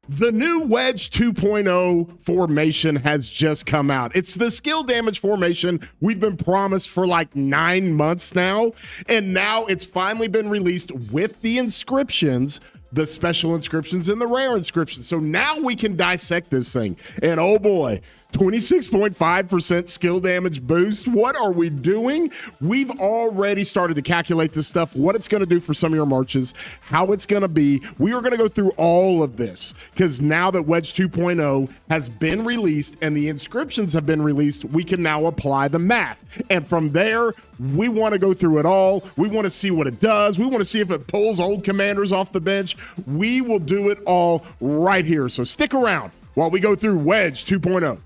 The new Wedge 2.0 formation has just come out. It's the skill damage formation we've been promised for like 9 months now, and now it's finally been released with the inscriptions, the special inscriptions and the rare inscriptions. So now we can dissect this thing, and oh boy, 26.5% skill damage boost. What are we doing? We've already started to calculate this stuff, what it's going to do for some of your marches, how it's going to be. We are going to go through all of this because now that Wedge 2.0 has been released and the inscriptions have been released, we can now apply the math. And from there, we want to go through it all. We want to see what it does. We want to see if it pulls old commanders off the bench. We will do it all right here. So stick around while we go through Wedge 2.0.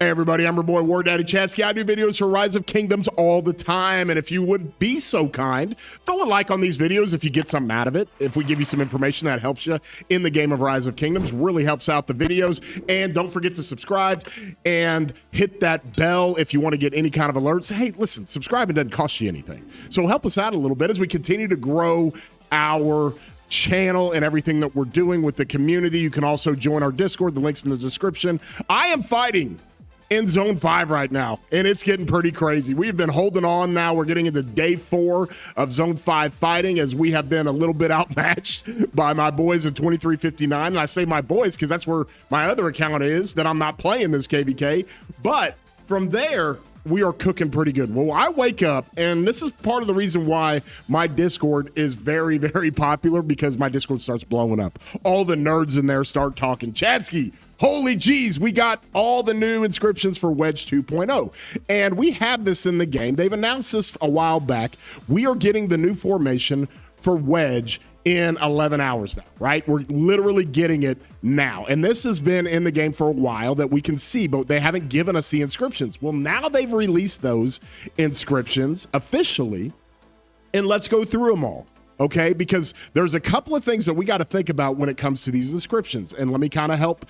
Hey everybody, I'm your boy War Daddy Chatsky. I do videos for Rise of Kingdoms all the time, and if you would be so kind, throw a like on these videos if you get something out of it. If we give you some information that helps you in the game of Rise of Kingdoms, really helps out the videos. And don't forget to subscribe and hit that bell if you want to get any kind of alerts. Hey, listen, subscribing doesn't cost you anything, so help us out a little bit as we continue to grow our channel and everything that we're doing with the community. You can also join our Discord. The link's in the description. I am fighting in Zone 5 right now, and it's getting pretty crazy. We've been holding on now. We're getting into day 4 of Zone 5 fighting as we have been a little bit outmatched by my boys at 2359. And I say my boys because that's where my other account is that I'm not playing this KVK. But from there, we are cooking pretty good. Well, I wake up, and this is part of the reason why my Discord is very, very popular, because my Discord starts blowing up. All the nerds in there start talking. Chatsky, holy geez, we got all the new inscriptions for Wedge 2.0. And we have this in the game. They've announced this a while back. We are getting the new formation for Wedge in 11 hours now, right? We're literally getting it now. And this has been in the game for a while that we can see, but they haven't given us the inscriptions. Well, now they've released those inscriptions officially, and let's go through them all. Okay, because there's a couple of things that we got to think about when it comes to these inscriptions. And let me kind of help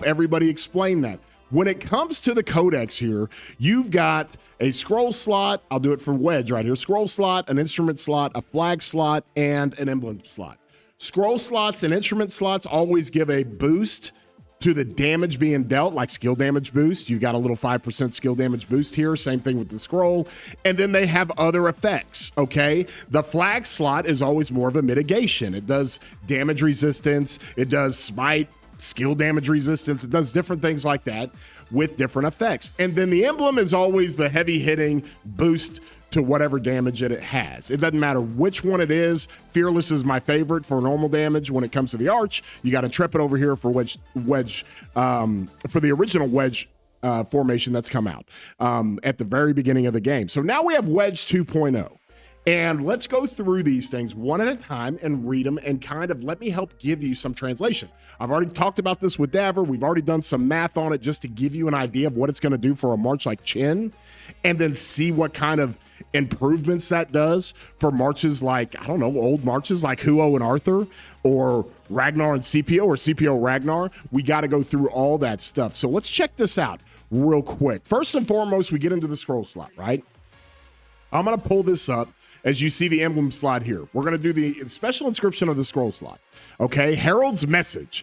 everybody explain that. When it comes to the codex here, you've got a scroll slot. I'll do it for Wedge right here. Scroll slot, an instrument slot, a flag slot, and an emblem slot. Scroll slots and instrument slots always give a boost to the damage being dealt, like skill damage boost. You got a little 5% skill damage boost here. Same thing with the scroll. And then they have other effects, okay? The flag slot is always more of a mitigation. It does damage resistance. It does smite, skill damage resistance. It does different things like that with different effects. And then the emblem is always the heavy hitting boost to whatever damage it has. It doesn't matter which one it is. Fearless is my favorite for normal damage. When it comes to the arch, you got Intrepid over here for Wedge for the original Wedge formation that's come out at the very beginning of the game. So now we have Wedge 2.0. And let's go through these things one at a time and read them and kind of let me help give you some translation. I've already talked about this with Daver. We've already done some math on it just to give you an idea of what it's going to do for a march like Chin, and then see what kind of improvements that does for marches like, I don't know, old marches like Huo and Arthur, or Ragnar and CPO, or CPO Ragnar. We got to go through all that stuff. So let's check this out real quick. First and foremost, we get into the scroll slot, right? I'm going to pull this up. As you see the emblem slot here, we're going to do the special inscription of the scroll slot. Okay, Herald's Message,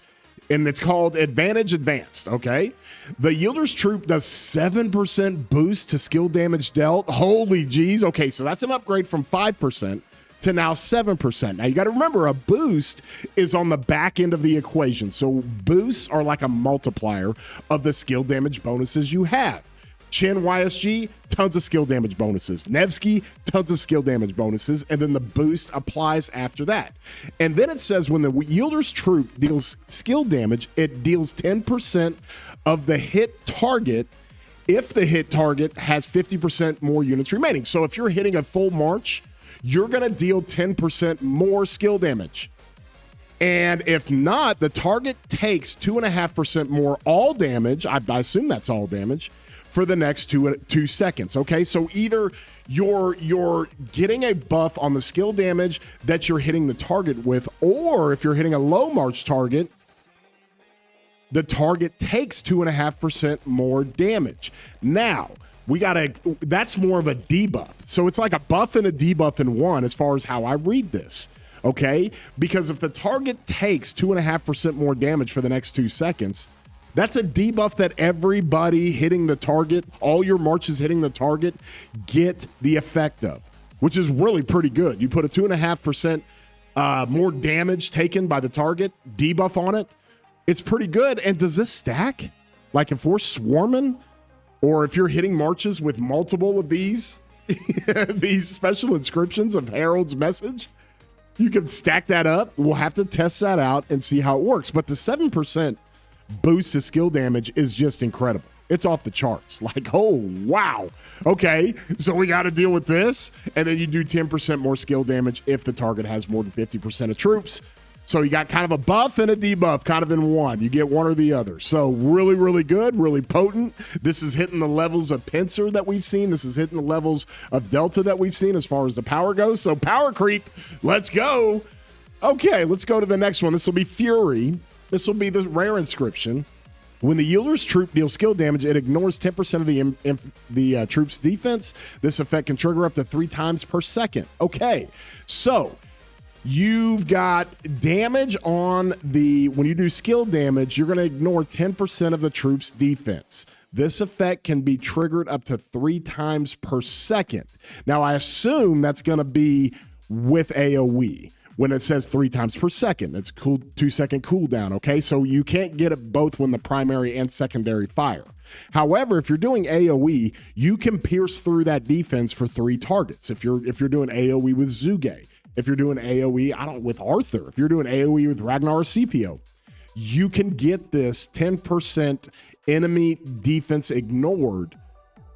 and it's called Advantage Advanced. Okay, the Yielder's Troop does 7% boost to skill damage dealt. Holy geez. Okay, so that's an upgrade from 5% to now 7%. Now you got to remember, a boost is on the back end of the equation. So boosts are like a multiplier of the skill damage bonuses you have. Chin YSG, tons of skill damage bonuses. Nevsky, tons of skill damage bonuses. And then the boost applies after that. And then it says when the Yielder's Troop deals skill damage, it deals 10% of the hit target if the hit target has 50% more units remaining. So if you're hitting a full march, you're going to deal 10% more skill damage. And if not, the target takes 2.5% more all damage. I assume that's all damage for the next 2 seconds. Okay, so either you're getting a buff on the skill damage that you're hitting the target with, or if you're hitting a low march target, the target takes 2.5% more damage. Now, that's more of a debuff. So it's like a buff and a debuff in one as far as how I read this. Okay? Because if the target takes 2.5% more damage for the next 2 seconds, that's a debuff that everybody hitting the target, all your marches hitting the target, get the effect of, which is really pretty good. You put a 2.5% more damage taken by the target, debuff on it. It's pretty good. And does this stack? Like if we're swarming, or if you're hitting marches with multiple of these, these special inscriptions of Herald's Message, you can stack that up. We'll have to test that out and see how it works. But the 7% boost to skill damage is just incredible. It's off the charts. Like, oh, wow. Okay, so we got to deal with this. And then you do 10% more skill damage if the target has more than 50% of troops. So you got kind of a buff and a debuff kind of in one. You get one or the other. So really, really good, really potent. This is hitting the levels of Pincer that we've seen. This is hitting the levels of Delta that we've seen as far as the power goes. So power creep, let's go. Okay, let's go to the next one. This will be Fury. This will be the rare inscription. When the yielder's troop deals skill damage, it ignores 10% of the troop's defense. This effect can trigger up to 3 times per second. Okay, so you've got damage on when you do skill damage, you're going to ignore 10% of the troop's defense. This effect can be triggered up to 3 times per second. Now, I assume that's going to be with AoE. When it says 3 times per second, it's 2-second cooldown, okay? So you can't get it both when the primary and secondary fire. However, if you're doing AoE, you can pierce through that defense for 3 targets. If you're doing AoE with Zuge, if you're doing AoE, with Arthur, if you're doing AoE with Ragnar or CPO, you can get this 10% enemy defense ignored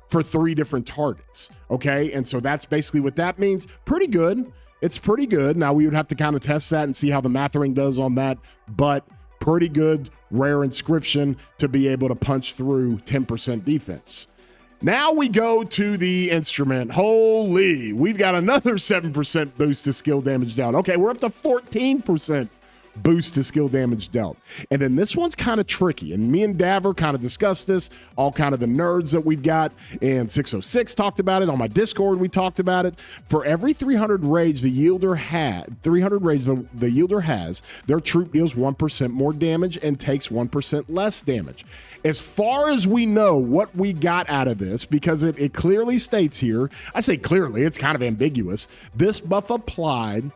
for 3 different targets, okay? And so that's basically what that means. Pretty good. It's pretty good. Now, we would have to kind of test that and see how the mathering does on that, but pretty good rare inscription to be able to punch through 10% defense. Now we go to the instrument. Holy, we've got another 7% boost to skill damage dealt. Okay, we're up to 14% boost to skill damage dealt. And then this one's kind of tricky. And me and Daver kind of discussed this, all kind of the nerds that we've got. And 606 talked about it. On my Discord, we talked about it. For every 300 rage the yielder has, their troop deals 1% more damage and takes 1% less damage. As far as we know what we got out of this, because it clearly states here, I say clearly, it's kind of ambiguous, this buff applied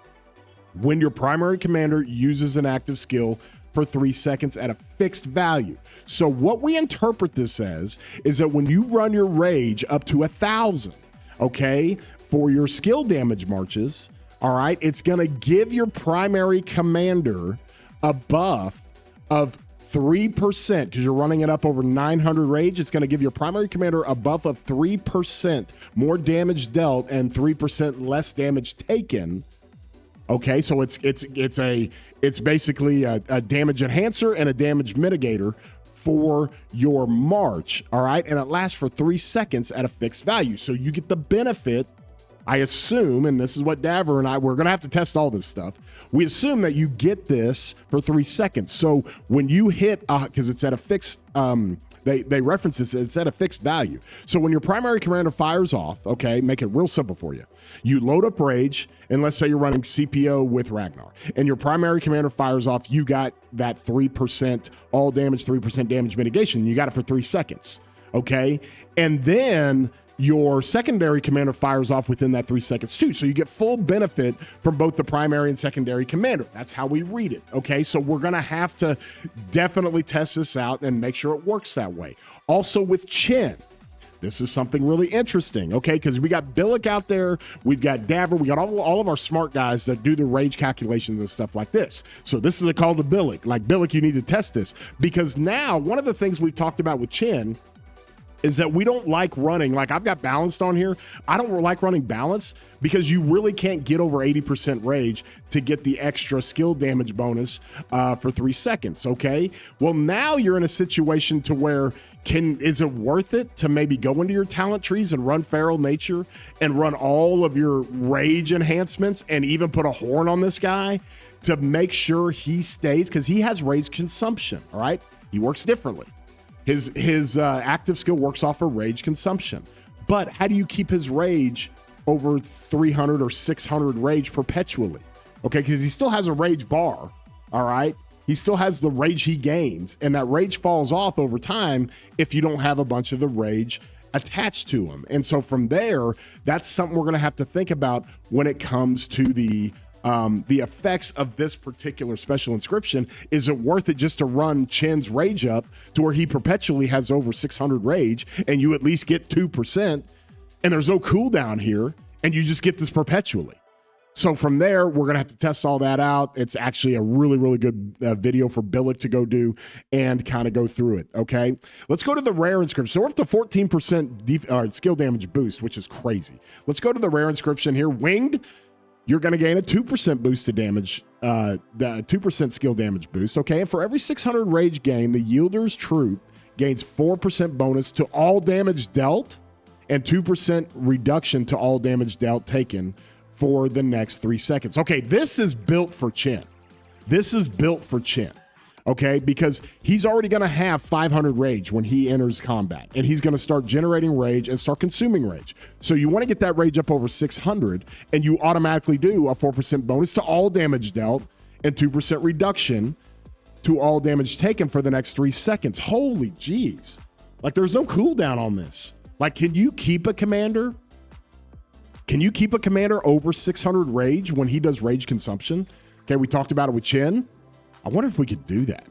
when your primary commander uses an active skill for 3 seconds at a fixed value. So what we interpret this as is that when you run your rage up to 1,000, okay, for your skill damage marches, all right, it's going to give your primary commander a buff of 3%, because you're running it up over 900 rage. It's going to give your primary commander a buff of 3% more damage dealt and 3% less damage taken. Okay, so it's basically a damage enhancer and a damage mitigator for your march, all right? And it lasts for 3 seconds at a fixed value. So you get the benefit, I assume, and this is what Daver and we're going to have to test all this stuff. We assume that you get this for 3 seconds. So when you hit, because it's at a fixed, they reference this, it's at a fixed value. So when your primary commander fires off, okay, make it real simple for you. You load up rage, and let's say you're running CPO with Ragnar, and your primary commander fires off, you got that 3% all damage, 3% damage mitigation. You got it for 3 seconds, okay? And then your secondary commander fires off within that 3 seconds too. So you get full benefit from both the primary and secondary commander. That's how we read it, okay? So we're gonna have to definitely test this out and make sure it works that way. Also with Chen, this is something really interesting, okay? Because we got Billick out there, we've got Daver, we got all of our smart guys that do the rage calculations and stuff like this. So this is a call to Billick. Like, Billick, you need to test this. Because now, one of the things we've talked about with Chen is that we don't like running, like I've got balanced on here. I don't like running balanced because you really can't get over 80% rage to get the extra skill damage bonus for 3 seconds, okay? Well, now you're in a situation to where is it worth it to maybe go into your talent trees and run Feral Nature and run all of your rage enhancements and even put a horn on this guy to make sure he stays, because he has rage consumption, all right? He works differently. His active skill works off of rage consumption. But how do you keep his rage over 300 or 600 rage perpetually? Okay, because he still has a rage bar, all right? He still has the rage he gains, and that rage falls off over time if you don't have a bunch of the rage attached to him. And so from there, that's something we're going to have to think about when it comes to the effects of this particular special inscription. Is it worth it just to run Chin's rage up to where he perpetually has over 600 rage and you at least get 2% and there's no cooldown here and you just get this perpetually? So from there, we're going to have to test all that out. It's actually a really, really good video for Billick to go do and kind of go through it, okay? Let's go to the rare inscription. So we're up to 14% skill damage boost, which is crazy. Let's go to the rare inscription here. Winged, you're going to gain a 2% boost to damage, the 2% skill damage boost, okay? And for every 600 rage gain, the Yielder's Troop gains 4% bonus to all damage dealt and 2% reduction to all damage dealt taken for the next 3 seconds. Okay, this is built for Chin. This is built for Chin, okay? Because he's already gonna have 500 rage when he enters combat, and he's gonna start generating rage and start consuming rage. So you wanna get that rage up over 600, and you automatically do a 4% bonus to all damage dealt and 2% reduction to all damage taken for the next 3 seconds. Holy jeez. Like, there's no cooldown on this. Like, can you keep a commander? Can you keep a commander over 600 rage when he does rage consumption? Okay, we talked about it with Chin. I wonder if we could do that.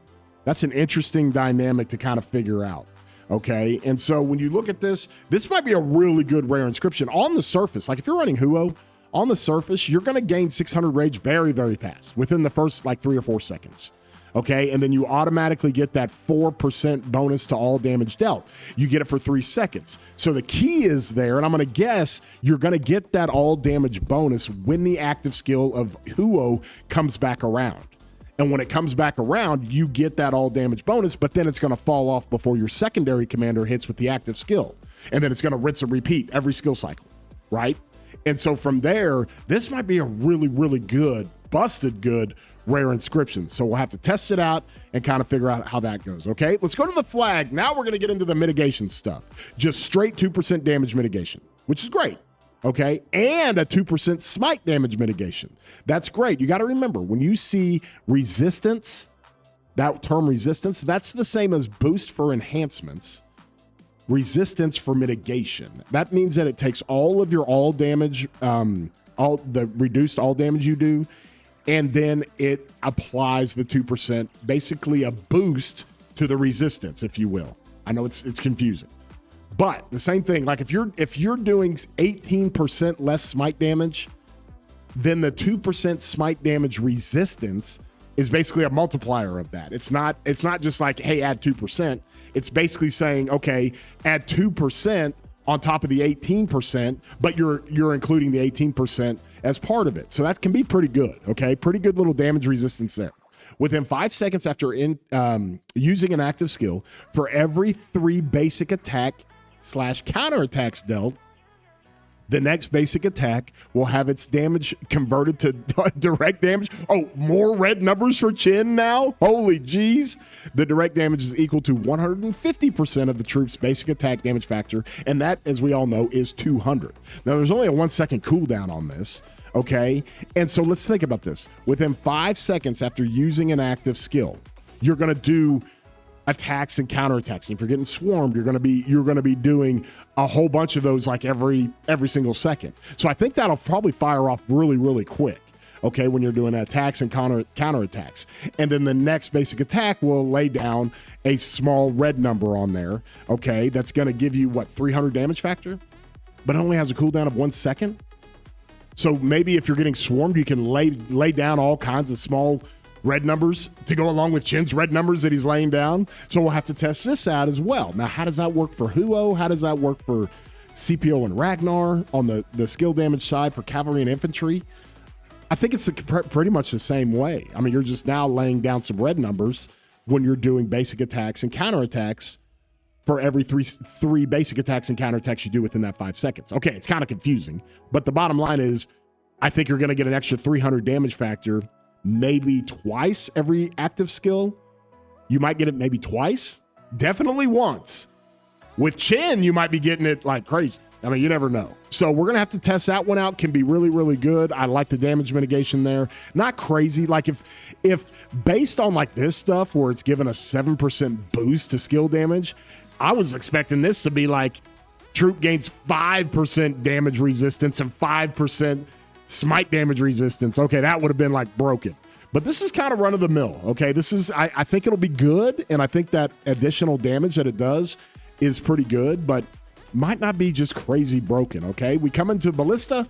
That's an interesting dynamic to kind of figure out, okay? And so when you look at this, this might be a really good rare inscription. On the surface, like if you're running Huo, on the surface, you're going to gain 600 rage very, very fast within the first like 3 or 4 seconds. Okay, and then you automatically get that 4% bonus to all damage dealt. You get it for 3 seconds. So the key is there, and I'm going to guess you're going to get that all damage bonus when the active skill of Huo comes back around. And when it comes back around, you get that all damage bonus, but then it's going to fall off before your secondary commander hits with the active skill. And then it's going to rinse and repeat every skill cycle, right? And so from there, this might be a really, really good, busted good rare inscription. So we'll have to test it out and kind of figure out how that goes, okay? Let's go to the flag. Now we're going to get into the mitigation stuff. Just straight 2% damage mitigation, which is great, okay? And a 2% smite damage mitigation. That's great. You got to remember, when you see resistance, that term resistance, that's the same as boost for enhancements, resistance for mitigation. That means that it takes all of your all damage, all the reduced all damage you do, and then it applies the 2%, basically a boost to the resistance, if you will. I know it's confusing, but the same thing. Like if you're doing 18% less smite damage, then the 2% smite damage resistance is basically a multiplier of that. It's not just like, hey, add 2%. It's basically saying, okay, add 2% on top of the 18%, but you're including the 18% as part of it. So that can be pretty good, okay? Pretty good little damage resistance there. Within 5 seconds after using an active skill, for every 3 basic attack/counterattacks dealt, the next basic attack will have its damage converted to direct damage. Oh, more red numbers for Chin now? Holy jeez. The direct damage is equal to 150% of the troop's basic attack damage factor, and that, as we all know, is 200. Now, there's only a 1 second cooldown on this, okay? And so let's think about this. Within 5 seconds after using an active skill, you're going to do attacks and counterattacks. And if you're getting swarmed, you're going to be doing a whole bunch of those like every single second. So I think that'll probably fire off really, really quick. Okay, when you're doing attacks and counterattacks. And then the next basic attack will lay down a small red number on there. Okay, that's going to give you what, 300 damage factor, but it only has a cooldown of 1 second. So maybe if you're getting swarmed, you can lay down all kinds of small red numbers to go along with Chin's red numbers that he's laying down. So we'll have to test this out as well. Now, how does that work for Huo? How does that work for CPO and Ragnar on the skill damage side for cavalry and infantry? I think it's pretty much the same way. I mean, you're just now laying down some red numbers when you're doing basic attacks and counterattacks for every three basic attacks and counterattacks you do within that 5 seconds. Okay, it's kind of confusing, but the bottom line is I think you're going to get an extra 300 damage factor maybe twice every active skill. You might get it maybe twice, definitely once. With Chen, you might be getting it like crazy. I mean, you never know. So we're going to have to test that one out. Can be really, really good. I like the damage mitigation there. Not crazy. Like if based on like this stuff where it's given a 7% boost to skill damage, I was expecting this to be like troop gains 5% damage resistance and 5% smite damage resistance. Okay, that would have been like broken. But this is kind of run of the mill. Okay, this is, I think it'll be good. And I think that additional damage that it does is pretty good, but might not be just crazy broken. Okay, we come into Ballista.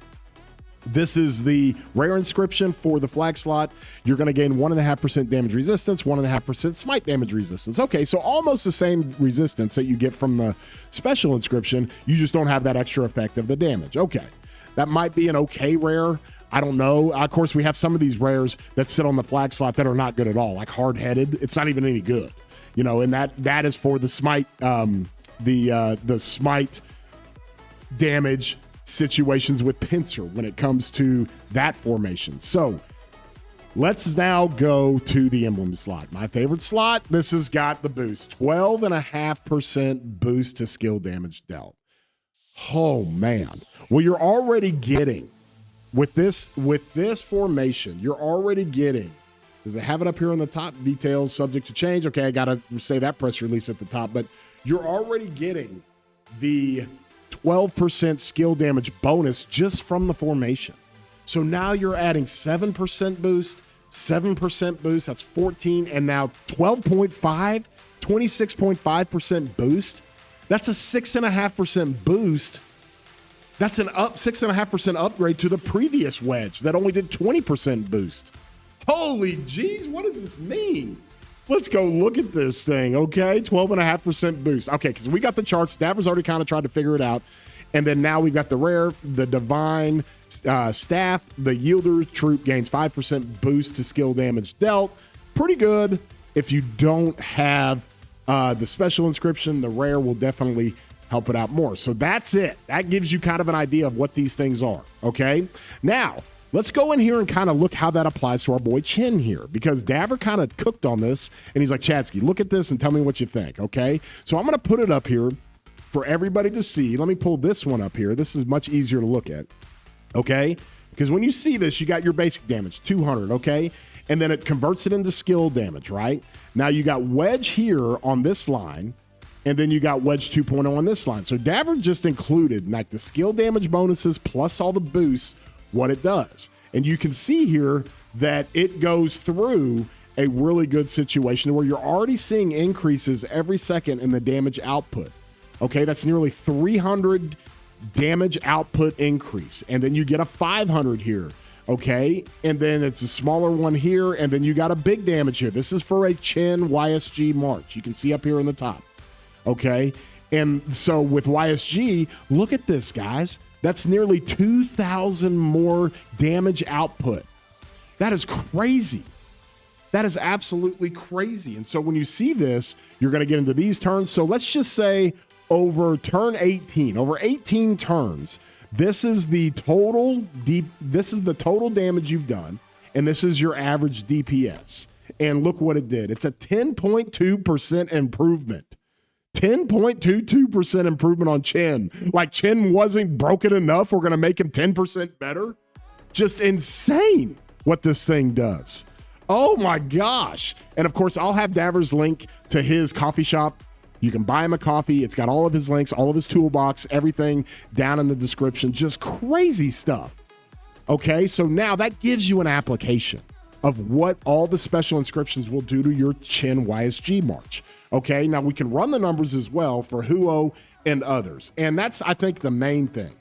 This is the rare inscription for the flag slot. You're going to gain 1.5% damage resistance, 1.5% smite damage resistance. Okay, so almost the same resistance that you get from the special inscription. You just don't have that extra effect of the damage. Okay, that might be an okay rare. I don't know. Of course, we have some of these rares that sit on the flag slot that are not good at all, like hard-headed. It's not even any good, you know. And that is for the smite, the smite damage situations with pincer when it comes to that formation. So let's now go to the emblem slot. My favorite slot. This has got the boost, 12.5% boost to skill damage dealt. Oh man. Well, you're already getting with this formation, you're already getting, does it have it up here on the top? Details subject to change. Okay, I gotta say that press release at the top, but you're already getting the 12% skill damage bonus just from the formation. So now you're adding 7% boost, 7% boost, that's 14, and now 12.5, 26.5% boost. That's a 6.5% boost. That's an 6.5% upgrade to the previous wedge that only did 20% boost. Holy jeez, what does this mean? Let's go look at this thing, okay? 12.5% boost. Okay, because we got the charts. Daver's already kind of tried to figure it out. And then now we've got the rare, the divine staff, the yielder troop gains 5% boost to skill damage dealt. Pretty good. If you don't have the special inscription, the rare will definitely help it out more. So that's it. That gives you kind of an idea of what these things are, okay? Now, let's go in here and kind of look how that applies to our boy Chen here, because Daver kind of cooked on this, and he's like, Chadsky, look at this and tell me what you think, okay? So I'm going to put it up here for everybody to see. Let me pull this one up here. This is much easier to look at, okay? Because when you see this, you got your basic damage, 200, okay? And then it converts it into skill damage, right? Now you got Wedge here on this line, and then you got Wedge 2.0 on this line. So Daver just included like the skill damage bonuses plus all the boosts, what it does. And you can see here that it goes through a really good situation where you're already seeing increases every second in the damage output. Okay, that's nearly 300 damage output increase. And then you get a 500 here, okay? And then it's a smaller one here, and then you got a big damage here. This is for a Chen YSG March. You can see up here in the top, okay? And so with YSG, look at this, guys. That's nearly 2,000 more damage output. That is crazy. That is absolutely crazy. And so when you see this, you're going to get into these turns. So let's just say over turn 18, over 18 turns, this is the total damage you've done, and this is your average DPS. And look what it did. It's a 10.2% improvement. 10.22% improvement on Chen. Like Chen wasn't broken enough. We're going to make him 10% better. Just insane what this thing does. Oh my gosh. And of course, I'll have Daver's link to his coffee shop. You can buy him a coffee. It's got all of his links, all of his toolbox, everything down in the description. Just crazy stuff. Okay, so now that gives you an application of what all the special inscriptions will do to your Chen YSG March. Okay, now we can run the numbers as well for Huo and others. And that's, I think, the main thing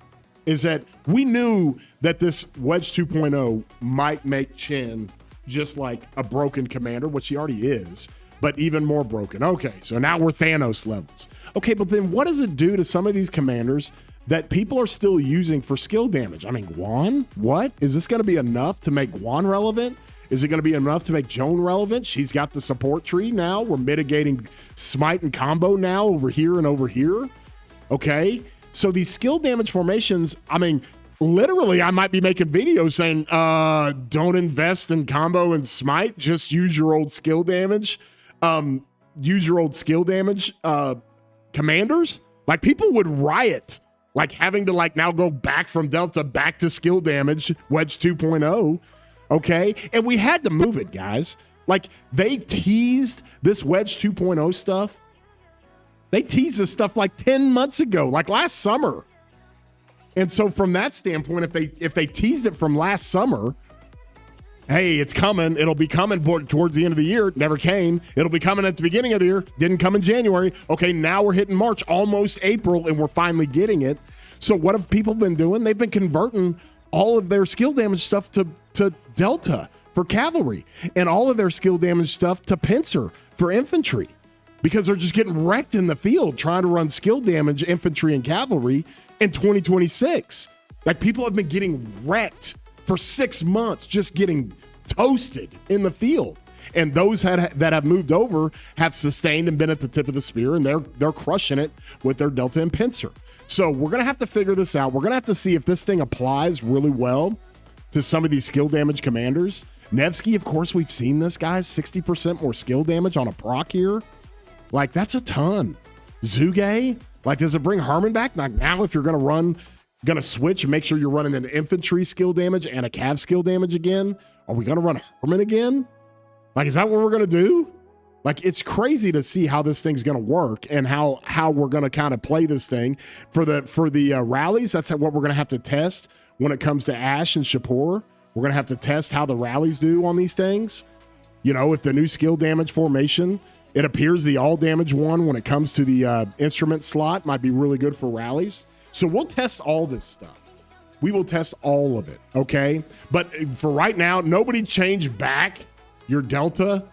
is that we knew that this Wedge 2.0 might make Chen just like a broken commander, which he already is, but even more broken. Okay, so now we're Thanos levels. Okay, but then what does it do to some of these commanders that people are still using for skill damage? I mean, Guan? What? Is this going to be enough to make Guan relevant? Is it going to be enough to make Joan relevant? She's got the support tree now. We're mitigating smite and combo now over here and over here. Okay, so these skill damage formations, I mean, literally, I might be making videos saying, don't invest in combo and smite, just use your old skill damage. use your old skill damage commanders, like people would riot, like having to like now go back from Delta back to skill damage, Wedge 2.0. Okay. And we had to move it, guys. Like they teased this Wedge 2.0 stuff. They teased this stuff like 10 months ago, like last summer. And so from that standpoint, if they teased it from last summer, hey, it's coming. It'll be coming towards the end of the year. It never came. It'll be coming at the beginning of the year. Didn't come in January. Okay, now we're hitting March, almost April, and we're finally getting it. So what have people been doing? They've been converting all of their skill damage stuff to Delta for cavalry and all of their skill damage stuff to pincer for infantry because they're just getting wrecked in the field trying to run skill damage infantry and cavalry in 2026. Like people have been getting wrecked for 6 months, just getting toasted in the field. And those that have moved over have sustained and been at the tip of the spear, and they're crushing it with their Delta and pincer. So we're going to have to figure this out. We're going to have to see if this thing applies really well to some of these skill damage commanders. Nevsky, of course, we've seen this, guys. 60% more skill damage on a proc here. Like, that's a ton. Zuge, like, does it bring Harmon back? Like, now if you're going to switch and make sure you're running an infantry skill damage and a cav skill damage again, are we going to run Harmon again? Like, is that what we're going to do? Like, it's crazy to see how this thing's going to work and how we're going to kind of play this thing for the rallies. That's what we're going to have to test when it comes to Ash and Shapur. We're going to have to test how the rallies do on these things. You know, if the new skill damage formation, it appears the all damage one when it comes to the instrument slot might be really good for rallies. So we'll test all this stuff. We will test all of it, okay? But for right now, nobody changed back your Delta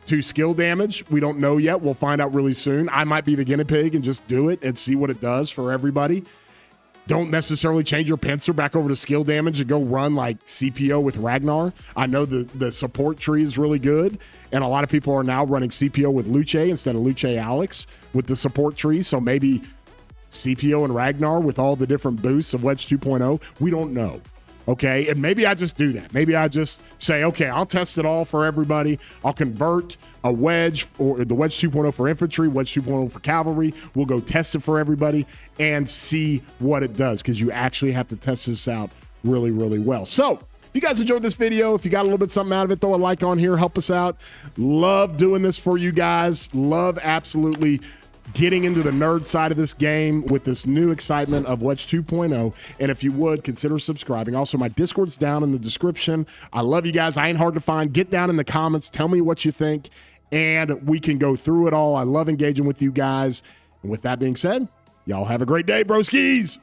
to skill damage. We don't know yet. We'll find out really soon. I might be the guinea pig and just do it and see what it does for everybody. Don't necessarily change your pincer back over to skill damage and go run like CPO with Ragnar. I know the support tree is really good, and a lot of people are now running CPO with Luce instead of Luce Alex with the support tree. So maybe CPO and Ragnar with all the different boosts of Wedge 2.0. We don't know. Okay, and maybe I just do that. Maybe I just say, okay, I'll test it all for everybody. I'll convert a Wedge or the Wedge 2.0 for infantry, Wedge 2.0 for cavalry. We'll go test it for everybody and see what it does, because you actually have to test this out really, really well. So if you guys enjoyed this video, if you got a little bit something out of it, throw a like on here, help us out. Love doing this for you guys. Love absolutely getting into the nerd side of this game with this new excitement of Wedge 2.0. And if you would, consider subscribing. Also, my Discord's down in the description. I love you guys. I ain't hard to find. Get down in the comments. Tell me what you think, and we can go through it all. I love engaging with you guys. And with that being said, y'all have a great day, broskies.